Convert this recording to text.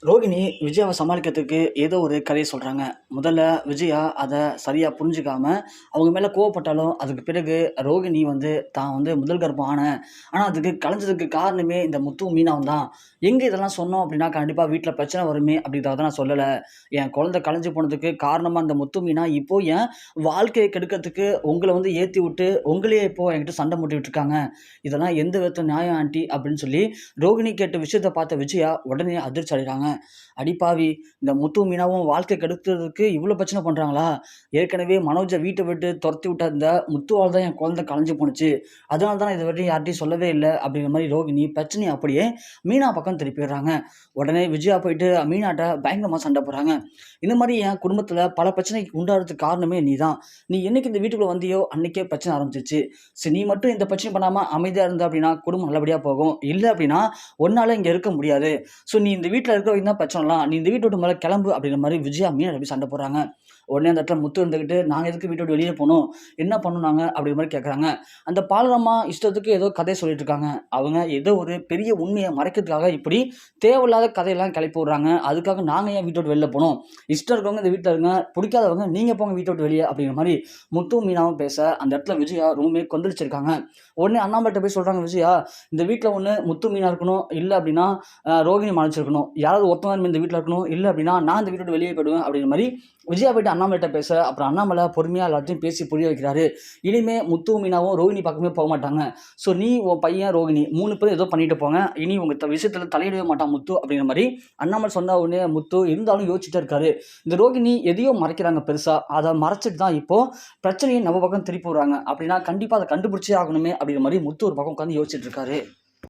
ரோகிணி விஜயாவை சமாளிக்கிறதுக்கு ஏதோ ஒரு கதையை சொல்கிறாங்க. முதல்ல விஜயா அதை சரியாக புரிஞ்சுக்காம அவங்க மேலே கோவப்பட்டாலும் அதுக்கு பிறகு ரோகிணி தான் முதல் கர்ப்பம் ஆனேன். ஆனால் அதுக்கு கலைஞ்சதுக்கு காரணமே இந்த முத்து மீனாவும் தான். எங்கே இதெல்லாம் சொன்னோம் அப்படின்னா கண்டிப்பாக வீட்டில் பிரச்சனை வருமே அப்படின்றத நான் சொல்லலை. என் குழந்தை கலைஞ்சு போனதுக்கு காரணமாக இந்த முத்து மீனா இப்போ என் வாழ்க்கையை கெடுக்கிறதுக்கு உங்களை ஏற்றி விட்டு உங்களையே இப்போ என்கிட்ட சண்டை போட்டுக்கிட்டு இருக்காங்க. இதெல்லாம் எந்த விதத்தில் நியாயம் ஆண்டி அப்படின்னு சொல்லி ரோகிணி கேட்ட விஷயத்தை பார்த்த விஜயா உடனே அதிர்ச்சி அடைகிறாங்க. அடிப்பாவி! இந்த முத்து மீனாவும் வாழ்க்கை கெடுக்கிறதுக்கு இவ்வளோ பிரச்சனை பண்ணுறாங்களா? ஏற்கனவே மனோஜை வீட்டை விட்டு துரத்தி விட்ட இந்த முத்துவால் தான் என் குழந்தை கலைஞ்சு போணுச்சு. அதனால தான் நான் இதுவரையும் யார்கிட்டையும் சொல்லவே இல்லை அப்படிங்கிற மாதிரி ரோகிணி பிரச்சனையை அப்படியே மீனா பக்கம் திருப்பிடுறாங்க. உடனே விஜயா போயிட்டு மீனாட்ட பயங்கரமாக சண்டை போடுறாங்க. இந்த மாதிரி என் குடும்பத்தில் பல பிரச்சனைக்கு உண்டாகிறதுக்கு காரணமே நீ தான். நீ என்னைக்கு இந்த வீட்டுக்குள்ளே வந்தியோ அன்னைக்கே பிரச்சனை ஆரம்பிச்சிச்சு. சரி, நீ மட்டும் இந்த பிரச்சனை பண்ணாமல் அமைதியாக இருந்த அப்படின்னா குடும்பம் நல்லபடியாக போகும். இல்லை அப்படின்னா ஒன்றால் இங்கே இருக்க முடியாது. ஸோ நீ இந்த வீட்டில் இருக்க வரைக்கும் தான் பிரச்சனைலாம். நீ இந்த வீட்டை விட்டு முதல்ல கிளம்பு அப்படிங்கிற மாதிரி விஜயா மீனா எப்படி சண்டை போடுறாங்க. உடனே அந்த இடத்துல முத்து இருந்துக்கிட்டு நாங்கள் எதுக்கு வீட்டை விட்டு வெளியே போகணும், என்ன பண்ணணும் நாங்கள் அப்படிங்கிற மாதிரி கேட்குறாங்க. அந்த பாலரம்மா இஷ்டத்துக்கு ஏதோ கதை சொல்லிட்டு இருக்காங்க. அவங்க ஏதோ ஒரு பெரிய உண்மையை மறைக்கிறதுக்காக இப்படி தேவையில்லாத கதையெல்லாம் கிளப்பி விடுறாங்க. அதுக்காக நாங்கள் ஏன் வீட்டை விட்டு வெளில போகணும், இஷ்டம் இருக்கவங்க இந்த வீட்டில் இருங்க, பிடிக்காதவங்க நீங்கள் போங்க வீட்டை விட்டு வெளியே அப்படிங்கிற மாதிரி முத்து மீனாவும் பேச அந்த இடத்துல விஜயா ரொம்பவே கொந்தளிச்சிருக்காங்க. உடனே அண்ணாமலைட்ட போய் சொல்கிறாங்க விஜயா, இந்த வீட்டில் ஒன்று முத்து மீனா இருக்கணும், இல்லை அப்படின்னா ரோகிணி மன்னிச்சிருக்கணும், யாராவது ஒருத்தவங்க இந்த வீட்டில் இருக்கணும், இல்லை அப்படின்னா நான் இந்த வீட்டை விட்டு வெளியே போயிடுவேன் அப்படிங்கிற மாதிரி விஜயா போயிட்டு அண்ணாமலைட்ட பேச அப்புறம் அண்ணாமலை பொறுமையாக எல்லாத்தையும் பேசி புரிய வைக்கிறாரு. இனிமே முத்து மீனாவும் ரோகிணி பக்கமே போக மாட்டாங்க. ஸோ நீ உன் பையன் ரோகிணி 3 பேரும் ஏதோ பண்ணிட்டு போங்க, இனி உங்கள் விஷயத்தில் தலையிடவே மாட்டான் முத்து அப்படிங்கிற மாதிரி அண்ணாமலை சொன்ன உடனே முத்து இருந்தாலும் யோசிச்சுட்டே இருக்காரு. இந்த ரோகிணி எதையோ மறைக்கிறாங்க பெருசாக, அதை மறைச்சிட்டு தான் இப்போது பிரச்சனையை நம்ம பக்கம் திருப்பி விடுறாங்க. அப்படின்னா கண்டிப்பாக அதை கண்டுபிடிச்சே ஆகணுமே அப்படிங்கிற மாதிரி முத்து ஒரு பக்கம் உட்காந்து யோசிச்சுட்டு இருக்காரு.